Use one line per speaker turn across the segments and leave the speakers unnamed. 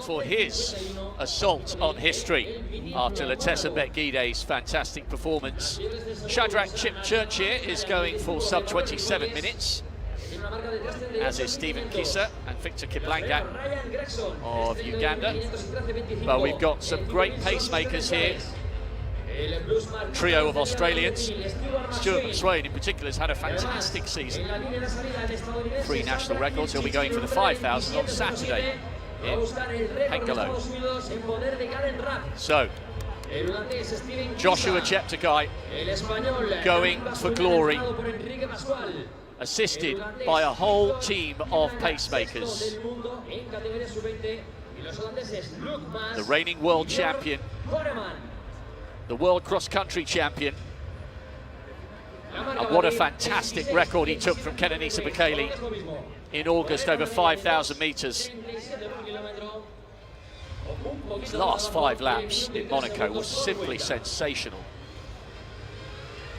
for his assault on history after Ethiopian Bekele's fantastic performance. Shadrach Cheptegei is going for sub 27 minutes, as is Stephen Kisa and Victor Kiplangat of Uganda. But we've got some great pacemakers here. Trio of Australians. Stuart McSwain in particular has had a fantastic season. 3 national records. He'll be going for the 5,000 on Saturday in Hengelo. So, Joshua Cheptegei going for glory, assisted by a whole team of pacemakers. The reigning world champion, the world cross-country champion, and what a fantastic record he took from Kenenisa Bekele in August over 5,000 metres. His last 5 laps in Monaco was simply sensational.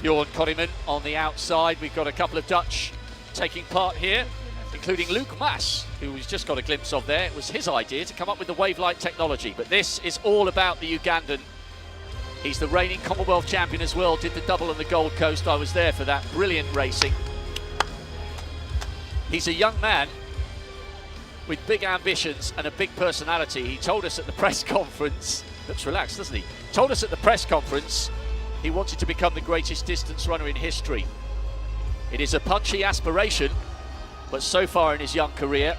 Bjorn Koriman on the outside. We've got a couple of Dutch taking part here, including Luke Maas, who we've just got a glimpse of there. It was his idea to come up with the wave-light technology, but this is all about the Ugandan. He's the reigning Commonwealth champion as well, did the double on the Gold Coast. I was there for that brilliant racing. He's a young man with big ambitions and a big personality. He told us at the press conference, looks relaxed, doesn't he? Told us at the press conference he wanted to become the greatest distance runner in history. It is a punchy aspiration, but so far in his young career,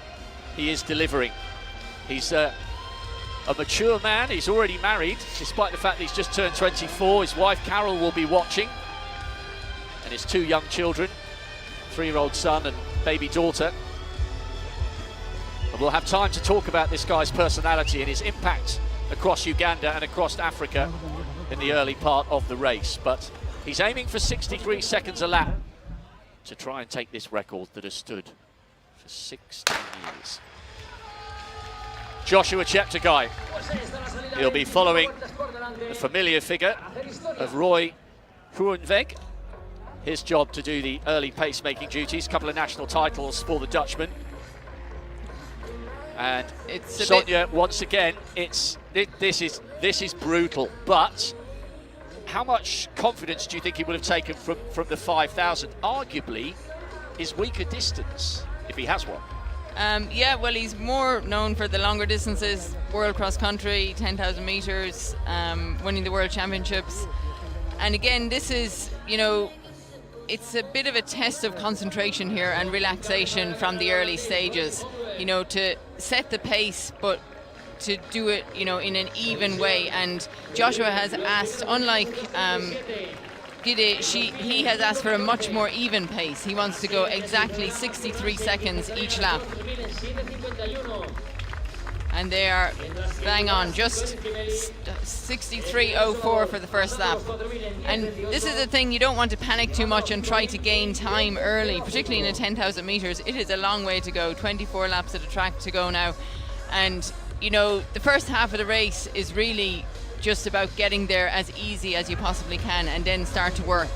he is delivering. He's a mature man. He's already married, despite the fact that he's just turned 24. His wife Carol will be watching, and his 2 young children, 3-year-old son and baby daughter. And we'll have time to talk about this guy's personality and his impact across Uganda and across Africa in the early part of the race. But he's aiming for 63 seconds a lap to try and take this record that has stood for 16 years. Joshua Cheptegei. He'll be following the familiar figure of Roy Groeneweg. His job to do the early pacemaking duties. Couple of national titles for the Dutchman. And it's Sonia, once again, this is brutal. But how much confidence do you think he would have taken from the 5,000? Arguably, his weaker distance, if he has one.
Yeah, well, he's more known for the longer distances, world cross country, 10,000 meters, winning the world championships. And again, this is, you know, it's a bit of a test of concentration here and relaxation from the early stages, you know, to set the pace, but to do it, you know, in an even way. And Joshua has asked, unlike Gide, he has asked for a much more even pace. He wants to go exactly 63 seconds each lap. And they are bang on, just 63.04 for the first lap. And this is the thing, you don't want to panic too much and try to gain time early, particularly in a 10,000 meters. It is a long way to go, 24 laps at a track to go now. And, you know, the first half of the race is really just about getting there as easy as you possibly can and then start to work.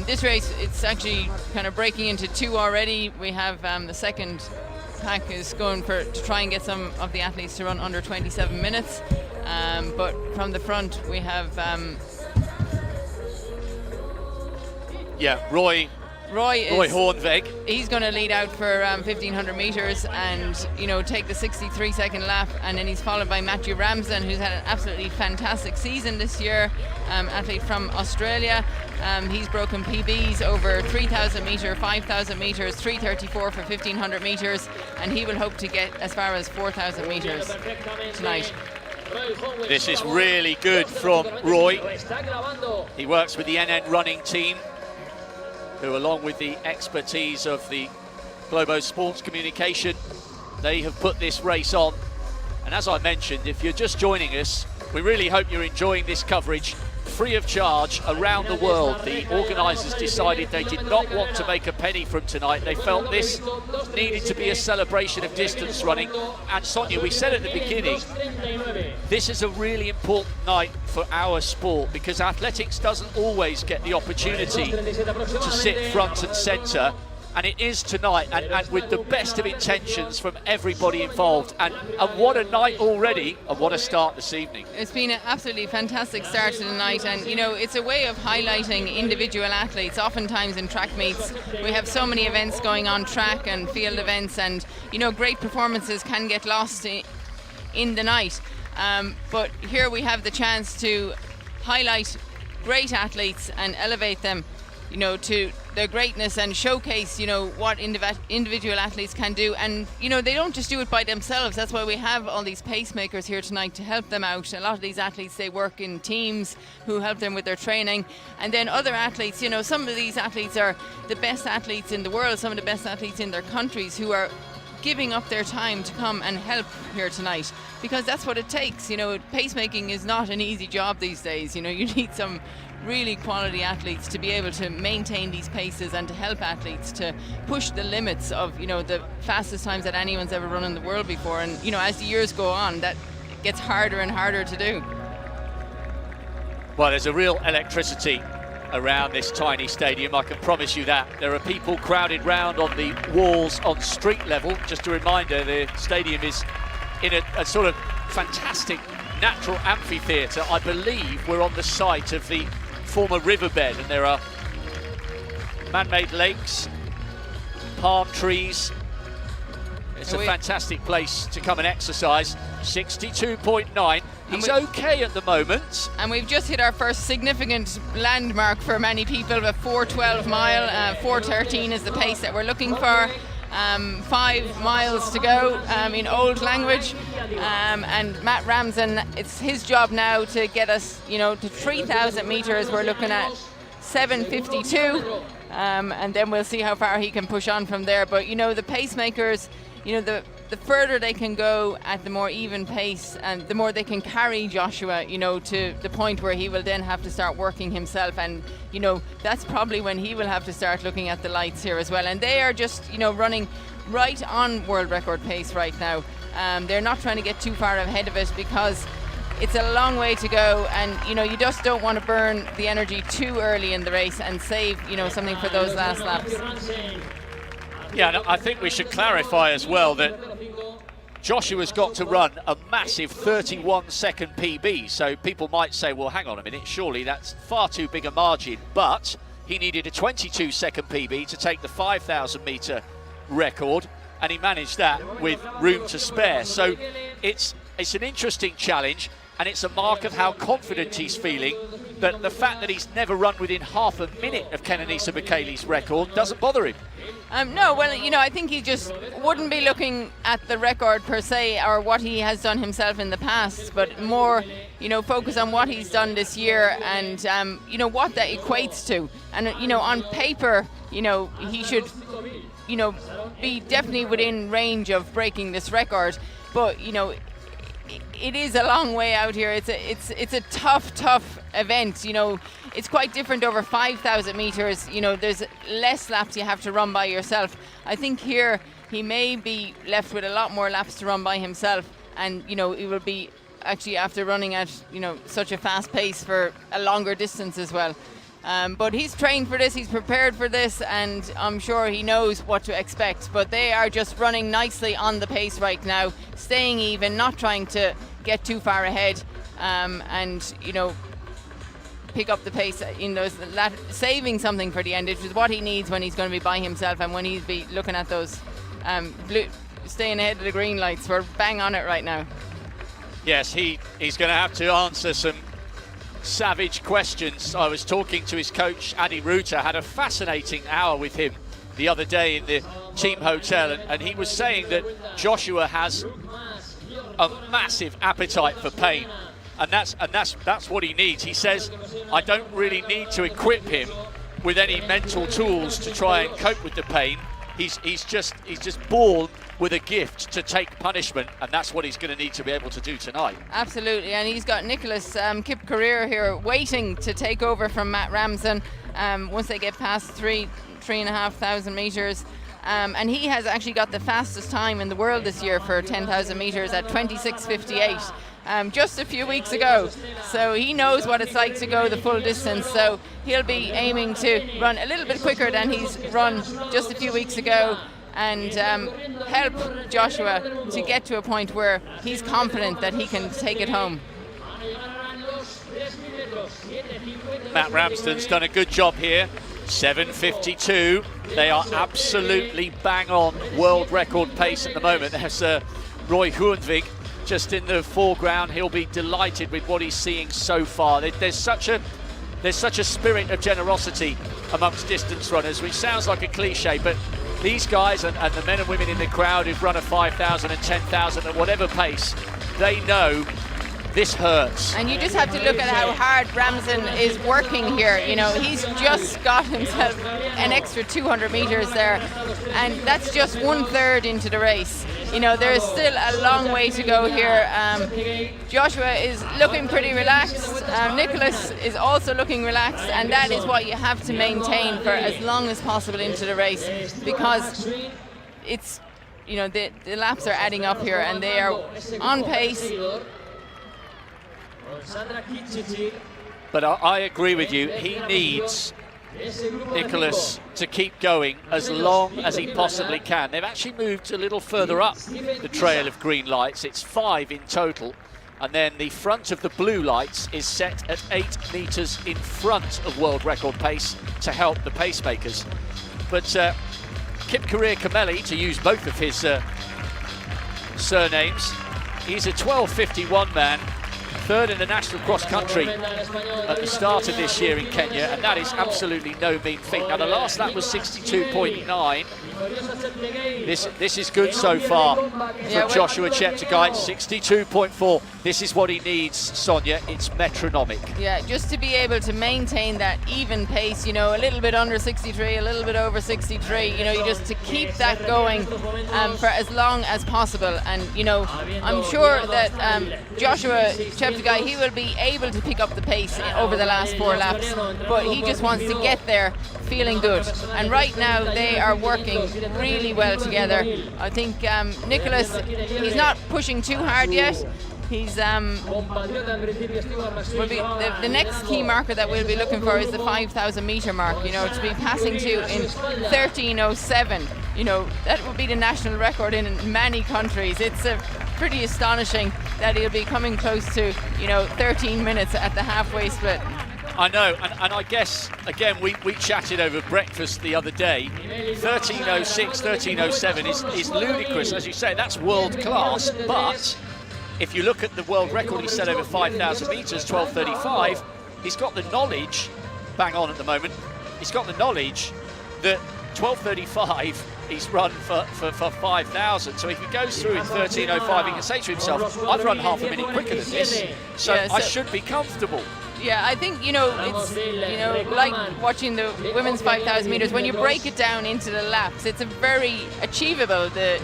This race, it's actually kind of breaking into 2 already. We have the second pack is going to try and get some of the athletes to run under 27 minutes. But from the front, we have
Roy Groeneweg.
He's going to lead out for 1,500 meters and, you know, take the 63-second lap, and then he's followed by Matthew Ramsden, who's had an absolutely fantastic season this year, athlete from Australia. He's broken PBs over 3,000 meter, 5,000 meters, 3:34 for 1,500 meters, and he will hope to get as far as 4,000 meters tonight.
This is really good from Roy. He works with the NN running team, who, along with the expertise of the Globo Sports Communication, they have put this race on. And as I mentioned, if you're just joining us, we really hope you're enjoying this coverage free of charge around the world. The organisers decided they did not want to make a penny from tonight. They felt this needed to be a celebration of distance running. And Sonia, we said at the beginning, this is a really important night for our sport, because athletics doesn't always get the opportunity to sit front and centre And it is tonight, and with the best of intentions from everybody involved. And what a night already, and what a start this evening.
It's been an absolutely fantastic start to the night, and it's a way of highlighting individual athletes. Oftentimes in track meets, we have so many events going on, track and field events, and great performances can get lost in the night. But here we have the chance to highlight great athletes and elevate them to their greatness and showcase what individual athletes can do. And they don't just do it by themselves. That's why we have all these pacemakers here tonight to help them out. A lot of these athletes, they work in teams who help them with their training, and then other athletes, some of these athletes are the best athletes in the world, some of the best athletes in their countries, who are giving up their time to come and help here tonight, because that's what it takes. Pacemaking is not an easy job these days. You need some really quality athletes to be able to maintain these paces and to help athletes to push the limits of the fastest times that anyone's ever run in the world before. And as the years go on, that gets harder and harder to do.
Well, there's a real electricity around this tiny stadium, I can promise you that. There are people crowded round on the walls on street level. Just a reminder, the stadium is in a sort of fantastic natural amphitheatre. I believe we're on the site of the former riverbed, and there are man-made lakes, palm trees. It's a fantastic place to come and exercise. 62.9. He's okay at the moment. And
we've just hit our first significant landmark for many people, a 4:12 mile. 4:13 is the pace that we're looking for. 5 miles to go in old language. And Matt Ramsden, it's his job now to get us, to 3,000 metres. We're looking at 7:52. And then we'll see how far he can push on from there. But, the pacemakers, the further they can go at the more even pace, and the more they can carry Joshua, to the point where he will then have to start working himself. And, that's probably when he will have to start looking at the lights here as well. And they are just, running right on world record pace right now. They're not trying to get too far ahead of it, because it's a long way to go, and you just don't want to burn the energy too early in the race and save something for those last laps.
Yeah, and I think we should clarify as well that Joshua's got to run a massive 31-second PB. So people might say, well, hang on a minute, surely that's far too big a margin. But he needed a 22-second PB to take the 5,000 metre record, and he managed that with room to spare. So it's an interesting challenge, and it's a mark of how confident he's feeling. That the fact that he's never run within half a minute of Kenenisa Bekele's record doesn't bother him.
No, well, I think he just wouldn't be looking at the record per se, or what he has done himself in the past, but more, focus on what he's done this year, and what that equates to. And on paper, he should, be definitely within range of breaking this record. But it is a long way out here. It's a tough event. It's quite different over 5,000 meters. There's less laps you have to run by yourself. I think here he may be left with a lot more laps to run by himself, and he will be actually after running at such a fast pace for a longer distance as well. But he's trained for this, he's prepared for this, and I'm sure he knows what to expect. But they are just running nicely on the pace right now, staying even, not trying to get too far ahead, and pick up the pace in those, saving something for the end, which is what he needs when he's going to be by himself, and when he'll be looking at those staying ahead of the green lights. We're bang on it right now.
Yes, he's going to have to answer some savage questions. I was talking to his coach, Adi Ruta, had a fascinating hour with him the other day in the team hotel, and he was saying that Joshua has a massive appetite for pain, and that's what he needs. He says, I don't really need to equip him with any mental tools to try and cope with the pain. He's just born with a gift to take punishment, and that's what he's going to need to be able to do tonight.
Absolutely, and he's got Nicholas Kip-Career here waiting to take over from Matt Ramsden once they get past 3,500 metres. and he has actually got the fastest time in the world this year for 10,000 metres at 26:58. Just a few weeks ago. So he knows what it's like to go the full distance. So he'll be aiming to run a little bit quicker than he's run just a few weeks ago, and help Joshua to get to a point where he's confident that he can take it home.
Matt Ramsden's done a good job here. 7:52. They are absolutely bang on world record pace at the moment. There's Roy Hoenvig just in the foreground. He'll be delighted with what he's seeing so far. There's such a spirit of generosity amongst distance runners, which sounds like a cliche, but these guys and the men and women in the crowd who've run a 5,000 and 10,000 at whatever pace, they know this hurts.
And you just have to look at how hard Ramsden is working here. You know, he's just got himself an extra 200 metres there, and that's just 1/3 into the race. You know, there's still a long way to go here. Joshua is looking pretty relaxed. Nicholas is also looking relaxed, and that is what you have to maintain for as long as possible into the race, because it's, you know, the laps are adding up here, and they are on pace.
But I agree with you. He needs Nicholas to keep going as long as he possibly can. They've actually moved a little further up the trail of green lights. It's 5 in total. And then the front of the blue lights is set at 8 metres in front of world record pace to help the pacemakers. But Kipkorir Kameli, to use both of his surnames, he's a 12:51 man. 3rd in the national cross country at the start of this year in Kenya, and that is absolutely no mean feat. Now the last lap was 62.9. This is good so far for Joshua Cheptegei. 62.4. This is what he needs, Sonia. It's metronomic.
Yeah, just to be able to maintain that even pace, you know, a little bit under 63, a little bit over 63, you know, you just to keep that going for as long as possible. And, you know, I'm sure that Joshua Cheptegei, he will be able to pick up the pace over the last 4 laps, but he just wants to get there feeling good. And right now they are working really well together. I think Nicholas, he's not pushing too hard yet. He's will be the next key marker that we'll be looking for is the 5,000 metre mark, you know, to be passing to in 13:07. You know, that would be the national record in many countries. It's pretty astonishing that he'll be coming close to, you know, 13 minutes at the halfway split.
I know, and I guess, again, we chatted over breakfast the other day. 13:06, 13:07 is ludicrous. As you say, that's world class, but if you look at the world record he set over 5,000 metres, 12:35, he's got the knowledge, bang on at the moment, he's got the knowledge that 12:35 he's run for 5,000. So if he goes through in 13:05, he can say to himself, I've run half a minute quicker than this, so I should be comfortable.
Yeah, I think, you know, it's, you know, like watching the women's 5,000 metres, when you break it down into the laps, it's a very achievable, the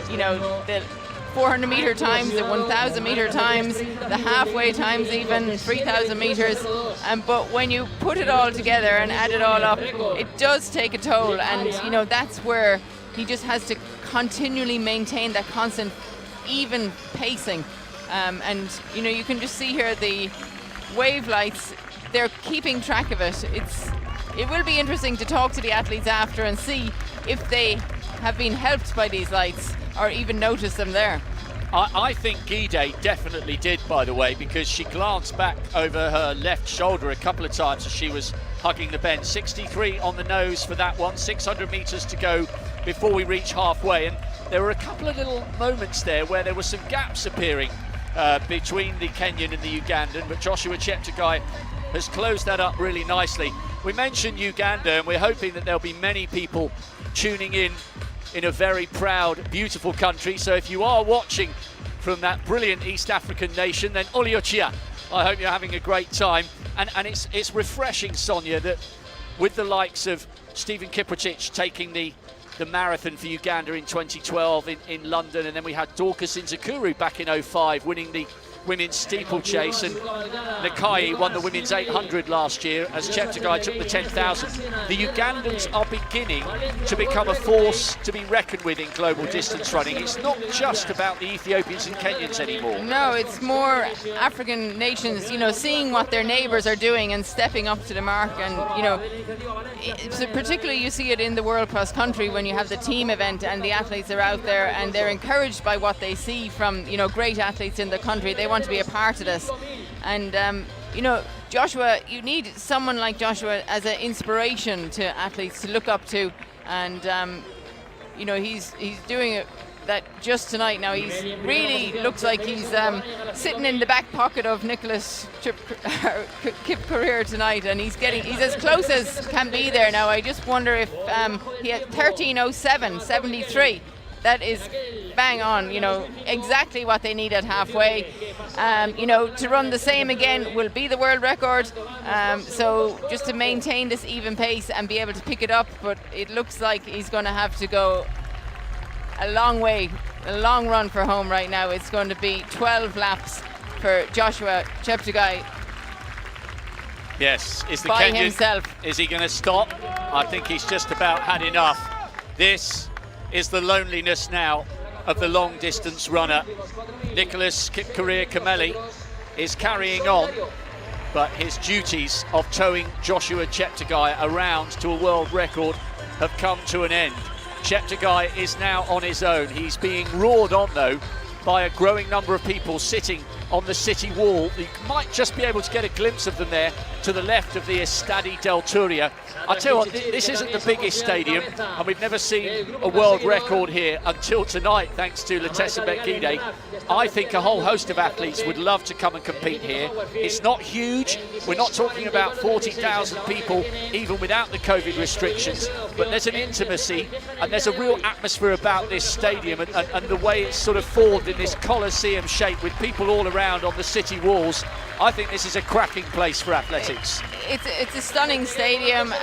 400 metre times, the 1,000 metre times, the halfway times, even 3,000 metres. But when you put it all together and add it all up, it does take a toll. And, you know, that's where he just has to continually maintain that constant, even pacing. And, you know, you can just see here the wave lights, they're keeping track of it. It will be interesting to talk to the athletes after and see if they have been helped by these lights or even notice them there.
I think Gide definitely did, by the way, because she glanced back over her left shoulder a couple of times as she was hugging the bend. 63 on the nose for that one, 600 metres to go before we reach halfway. And there were a couple of little moments there where there were some gaps appearing between the Kenyan and the Ugandan, but Joshua Cheptegei has closed that up really nicely. We mentioned Uganda, and we're hoping that there'll be many people tuning in a very proud, beautiful country. So if you are watching from that brilliant East African nation, then Oliochia, I hope you're having a great time. And it's refreshing, Sonia, that with the likes of Stephen Kiprotich taking the marathon for Uganda in 2012 in London, and then we had Dorcas Inzakuru back in 05 winning the women's steeplechase, and Nakai won the women's 800 last year as Cheptegei took the 10,000. The Ugandans are beginning to become a force to be reckoned with in global distance running. It's not just about the Ethiopians and Kenyans anymore.
No, it's more African nations, you know, seeing what their neighbours are doing and stepping up to the mark. And, you know, particularly you see it in the World Cross Country when you have the team event and the athletes are out there and they're encouraged by what they see from, you know, great athletes in the country. They want to be a part of this. And, you know, Joshua, you need someone like Joshua as an inspiration to athletes to look up to. And, you know, he's doing it that just tonight. Now he's really looks like he's sitting in the back pocket of Nicholas Kip career tonight, and he's as close as can be there now. I just wonder if he had 13:07.73. That is bang on, you know, exactly what they need at halfway. You know, to run the same again will be the world record. So just to maintain this even pace and be able to pick it up, but it looks like he's going to have to go a long way, a long run for home right now. It's going to be 12 laps for Joshua Cheptegei.
Yes, is the
by
Kenyan
himself.
Is he going to stop? I think he's just about had enough. This is the loneliness now of the long distance runner. Nicholas Kipkorir Kameli is carrying on, but his duties of towing Joshua Cheptegei around to a world record have come to an end. Cheptegei is now on his own. He's being roared on though by a growing number of people sitting on the city wall. You might just be able to get a glimpse of them there to the left of the Estadi del Turia. I tell you what, this isn't the biggest stadium, and we've never seen a world record here until tonight, thanks to Latessa Bekele. I think a whole host of athletes would love to come and compete here. It's not huge. We're not talking about 40,000 people, even without the COVID restrictions, but there's an intimacy and there's a real atmosphere about this stadium and the way it's sort of formed in this Colosseum shape with people all around on the city walls. I think this is a cracking place for athletics.
It's a stunning stadium.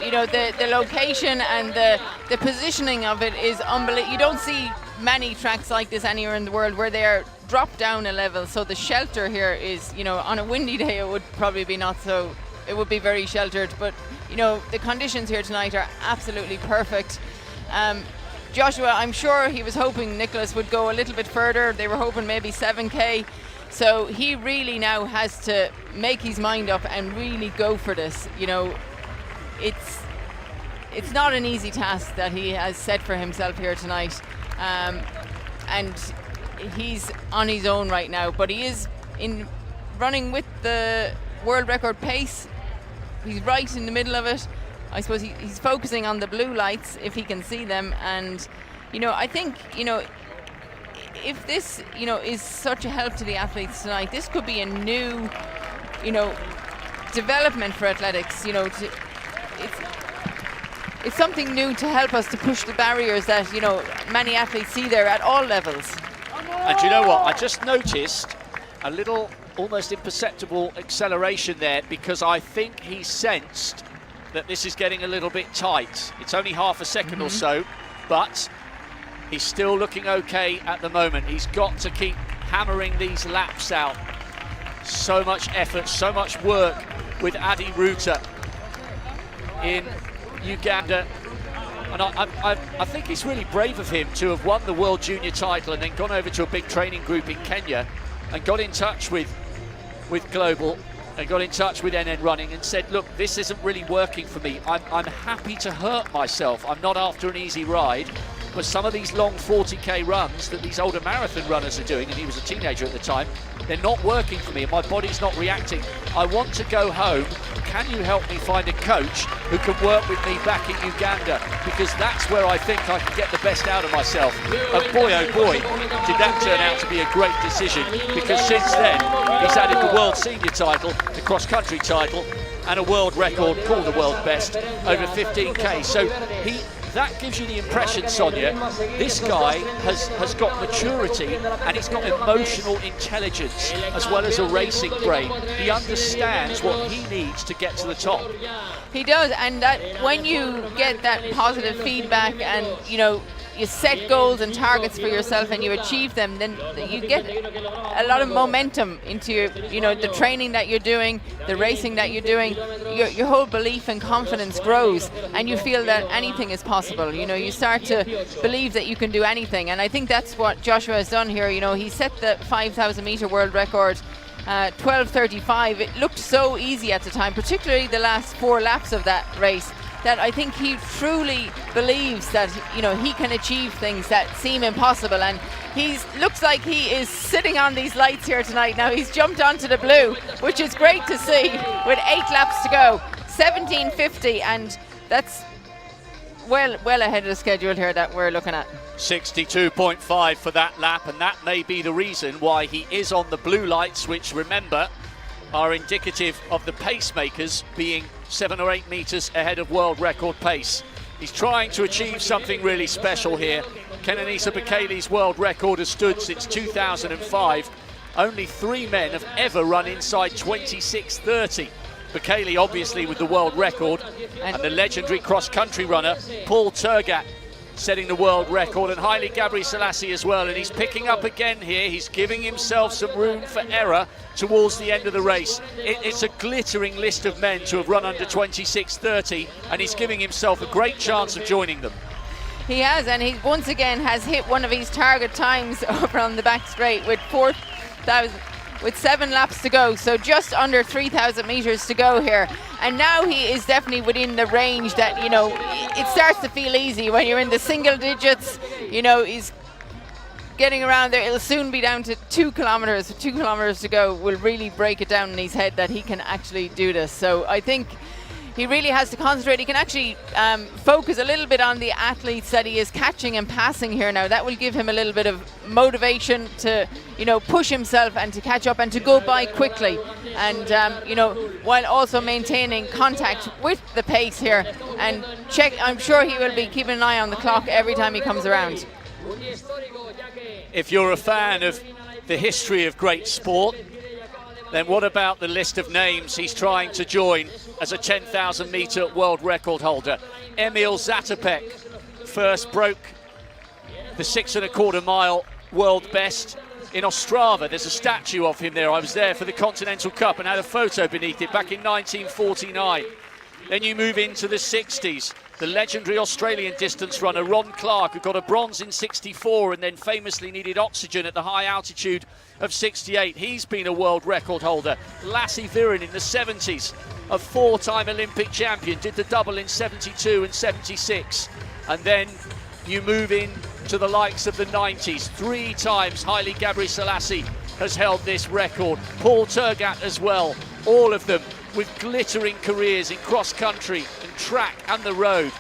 You know, the location and the positioning of it is unbelievable. You don't see many tracks like this anywhere in the world where they're dropped down a level. So the shelter here is, you know, on a windy day it would probably be not so, it would be very sheltered. But, you know, the conditions here tonight are absolutely perfect. Joshua, I'm sure he was hoping Nicholas would go a little bit further. They were hoping maybe 7K. So he really now has to make his mind up and really go for this. You know, it's not an easy task that he has set for himself here tonight. And he's on his own right now, but he is in running with the world record pace. He's right in the middle of it. I suppose he's focusing on the blue lights if he can see them. And, you know, I think, you know, if this, you know, is such a help to the athletes tonight, this could be a new, you know, development for athletics. You know, it's something new to help us to push the barriers that, you know, many athletes see there at all levels.
And you know what? I just noticed a little, almost imperceptible acceleration there, because I think he sensed that this is getting a little bit tight. It's only half a second or so, but he's still looking okay at the moment. He's got to keep hammering these laps out. So much effort, so much work with Adi Ruta in Uganda. And I think it's really brave of him to have won the World Junior title and then gone over to a big training group in Kenya and got in touch with Global and got in touch with NN Running and said, look, this isn't really working for me. I'm happy to hurt myself. I'm not after an easy ride. But some of these long 40k runs that these older marathon runners are doing, and he was a teenager at the time, they're not working for me and my body's not reacting. I want to go home. Can you help me find a coach who can work with me back in Uganda? Because that's where I think I can get the best out of myself. And boy, oh boy, did that turn out to be a great decision, because since then he's added the world senior title, the cross-country title, and a world record called the world best over 15k. So that gives you the impression, Sonia, this guy has got maturity and he's got emotional intelligence as well as a racing brain. He understands what he needs to get to the top.
He does, and that when you get that positive feedback and, you know, you set goals and targets for yourself and you achieve them, then you get a lot of momentum into your, the training that you're doing, the racing that you're doing. Your whole belief and confidence grows, and you feel that anything is possible. You start to believe that you can do anything, and I think that's what Joshua has done here. He set the 5,000 meter world record. 12:35. It looked so easy at the time, particularly the last 4 laps of that race, that I think he truly believes that he can achieve things that seem impossible, and looks like he is sitting on these lights here tonight. Now he's jumped onto the blue, which is great to see, with 8 laps to go. 17:50, and that's well ahead of the schedule here that we're looking at.
62.5 for that lap, and that may be the reason why he is on the blue lights, which, remember, are indicative of the pacemakers being 7 or 8 meters ahead of world record pace. He's trying to achieve something really special here. Kenenisa Bekele's world record has stood since 2005. Only 3 men have ever run inside 26:30. Bekele obviously with the world record, and the legendary cross-country runner Paul Turgat setting the world record, and Haile Gebrselassie as well, and he's picking up again here. He's giving himself some room for error towards the end of the race. It's a glittering list of men to have run under 26:30, and he's giving himself a great chance of joining them.
He has, and he once again has hit one of his target times over on the back straight with 7 laps to go, so just under 3,000 meters to go here. And now he is definitely within the range that, it starts to feel easy when you're in the single digits. He's getting around there. It'll soon be down to 2 kilometers. 2 kilometers to go will really break it down in his head that he can actually do this. So I think he really has to concentrate. He can actually focus a little bit on the athletes that he is catching and passing here now. That will give him a little bit of motivation to, push himself and to catch up and to go by quickly. And, while also maintaining contact with the pace here. And I'm sure he will be keeping an eye on the clock every time he comes around.
If you're a fan of the history of great sport, then what about the list of names he's trying to join as a 10,000 meter world record holder? Emil Zatopek first broke the 6.25 mile world best in Ostrava. There's a statue of him there. I was there for the Continental Cup and had a photo beneath it back in 1949. Then you move into the 60s. The legendary Australian distance runner Ron Clark, who got a bronze in 64 and then famously needed oxygen at the high altitude of 68. He's been a world record holder. Lassie Viren in the 70s, a 4-time Olympic champion, did the double in 72 and 76. And then you move in to the likes of the 90s. 3 times Haile Gebrselassie has held this record. Paul Turgat as well. All of them with glittering careers in cross-country and track and the road.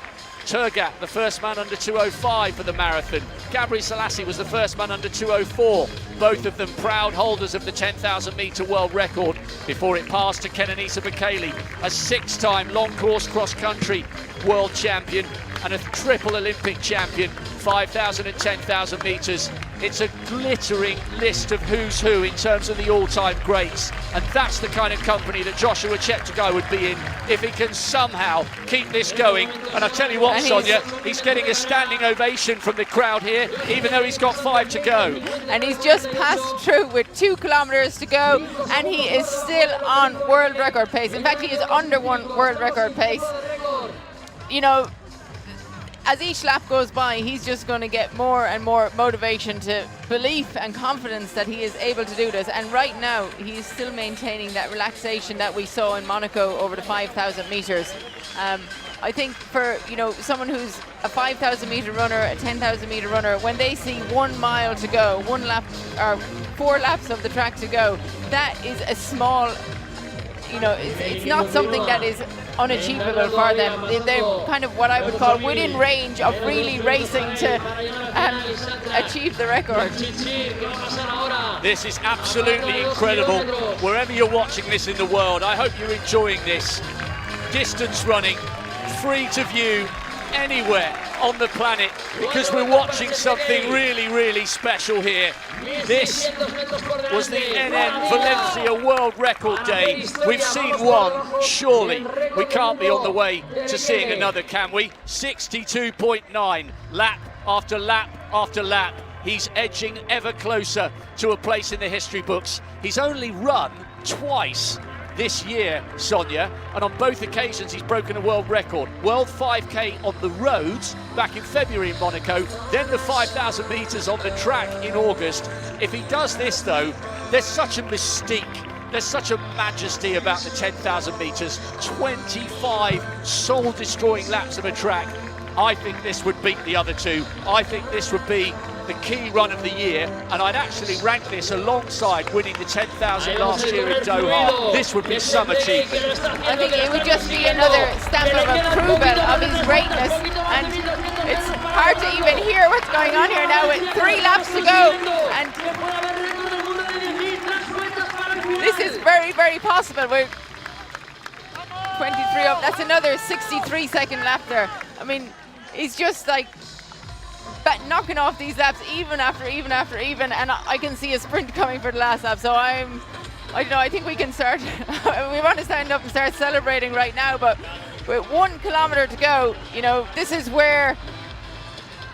Turgat, the first man under 2:05 for the marathon. Gebrselassie was the first man under 2:04. Both of them proud holders of the 10,000 meter world record before it passed to Kenenisa Bekele, a 6-time long course cross-country world champion and a triple Olympic champion, 5,000 and 10,000 meters. It's a glittering list of who's who in terms of the all-time greats, and that's the kind of company that Joshua Cheptegei would be in if he can somehow keep this going. And I tell you what, Sonia, he's getting a standing ovation from the crowd here, even though he's got 5 to go.
And he's just passed through with 2 kilometers to go, and he is still on world record pace. In fact, he is under world record pace. As each lap goes by, he's just going to get more and more motivation to belief and confidence that he is able to do this. And right now, he's still maintaining that relaxation that we saw in Monaco over the 5,000 meters. I think for someone who's a 5,000 meter runner, a 10,000 meter runner, when they see 1 mile to go, 1 lap or 4 laps of the track to go, that is a small. It's not something that is unachievable for them. They're kind of what I would call within range of really racing to achieve the record.
This is absolutely incredible. Wherever you're watching this in the world, I hope you're enjoying this. Distance running, free to view anywhere on the planet, because we're watching something really, really special here. This was the NN Valencia World Record Day. We've seen one, surely we can't be on the way to seeing another, can we? 62.9 lap after lap after lap. He's edging ever closer to a place in the history books. He's only run twice this year, Sonia, and on both occasions he's broken a world record. World 5K on the roads back in February in Monaco, then the 5,000 metres on the track in August. If he does this though, there's such a mystique, there's such a majesty about the 10,000 metres, 25 soul-destroying laps of a track. I think this would beat the other two. I think this would be the key run of the year, and I'd actually rank this alongside winning the 10,000 last year in Doha. This would be some achievement.
I think it would just be another stamp of approval of his greatness, and it's hard to even hear what's going on here now with 3 laps to go, and this is very, very possible. We're 23 up, that's another 63-second lap there. I mean, he's just like knocking off these laps even after even, and I can see a sprint coming for the last lap. So I don't know, I think we can start, we want to stand up and start celebrating right now, but with 1 kilometer to go, you know, this is where,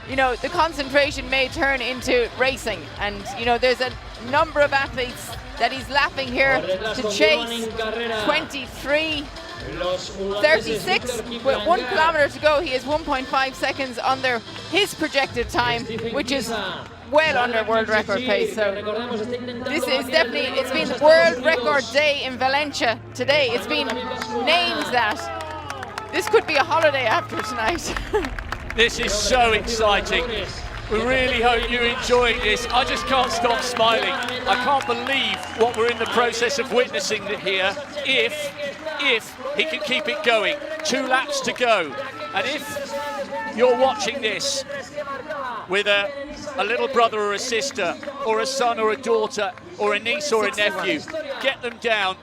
you know, the concentration may turn into racing, and you know, there's a number of athletes that he's lapping here to chase. 23 36 with 1 kilometer to go. He is 1.5 seconds under his projected time, which is well under world record pace. So this is definitely, it's been world record day in Valencia today. It's been named that. This could be a holiday after tonight.
This is so exciting. We really hope you're enjoying this. I just can't stop smiling. I can't believe what we're in the process of witnessing here. If he can keep it going, 2 laps to go. And if you're watching this with a little brother or a sister, or a son or a daughter, or a niece or a nephew, get them down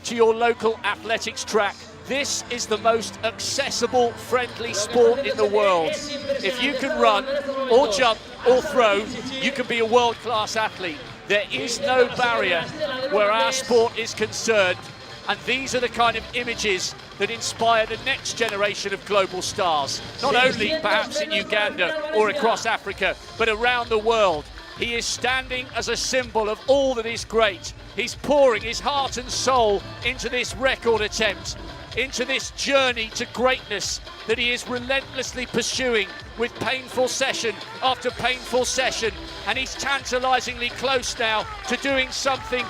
to your local athletics track. This is the most accessible, friendly sport in the world. If you can run, or jump, or throw, you can be a world-class athlete. There is no barrier where our sport is concerned, and these are the kind of images that inspire the next generation of global stars, not only perhaps in Uganda or across Africa, but around the world. He is standing as a symbol of all that is great. He's pouring his heart and soul into this record attempt, into this journey to greatness that he is relentlessly pursuing with painful session after painful session. And he's tantalizingly close now to doing something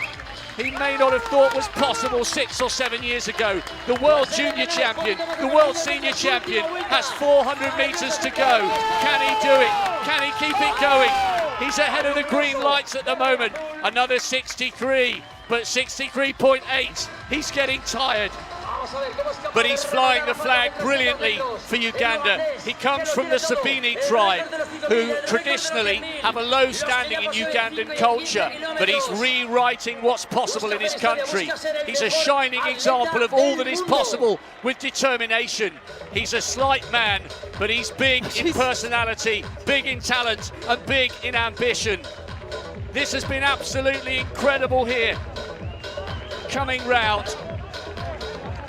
he may not have thought was possible 6 or 7 years ago. The world junior champion, the world senior champion has 400 meters to go. Can he do it? Can he keep it going? He's ahead of the green lights at the moment. Another 63, but 63.8. He's getting tired, but he's flying the flag brilliantly for Uganda. He comes from the Sabini tribe, who traditionally have a low standing in Ugandan culture, but he's rewriting what's possible in his country. He's a shining example of all that is possible with determination. He's a slight man, but he's big in personality, big in talent, and big in ambition. This has been absolutely incredible here. Coming round,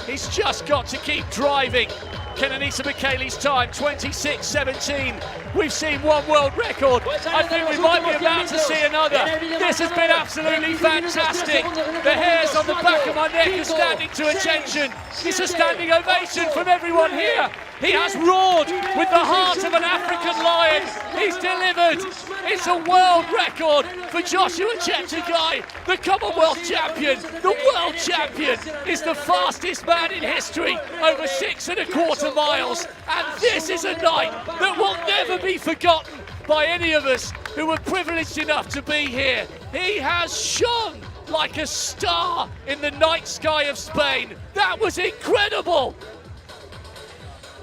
he's just got to keep driving. Kenenisa Bekele's time, 26:17. We've seen 1 world record. I think we might be about to see another. This has been absolutely fantastic. The hairs on the back of my neck are standing to attention. It's a standing ovation from everyone here. He has roared with the heart of an African lion. He's delivered. It's a world record for Joshua Cheptegei, the Commonwealth champion. The world champion is the fastest man in history, over 6.25 miles. And this is a night that will never be forgotten by any of us who were privileged enough to be here. He has shone like a star in the night sky of Spain. That was incredible.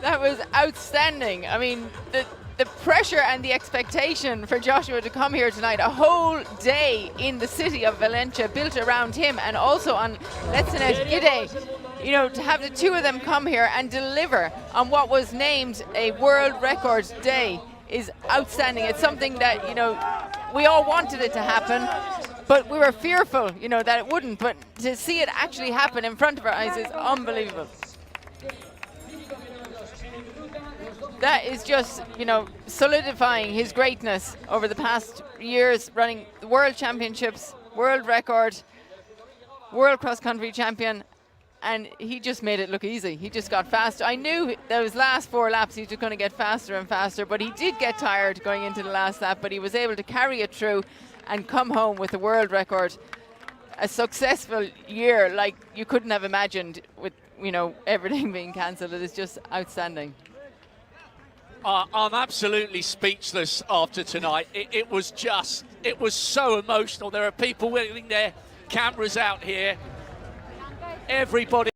That was outstanding. I mean, the pressure and the expectation for Joshua to come here tonight, a whole day in the city of Valencia built around him, and also on Let's Gide, you know, to have the 2 of them come here and deliver on what was named a world record day is outstanding. It's something that, you know, we all wanted it to happen, but we were fearful, you know, that it wouldn't. But to see it actually happen in front of our eyes is unbelievable. that is just, you know, solidifying his greatness over the past years, running the World Championships, world record, world cross-country champion, and he just made it look easy. He just got faster. I knew those last 4 laps he was going to get faster and faster, but he did get tired going into the last lap, but he was able to carry it through and come home with a world record. A successful year like you couldn't have imagined, with, you know, everything being cancelled. It is just outstanding.
I'm absolutely speechless after tonight. It was so emotional. There are people wheeling their cameras out here. Everybody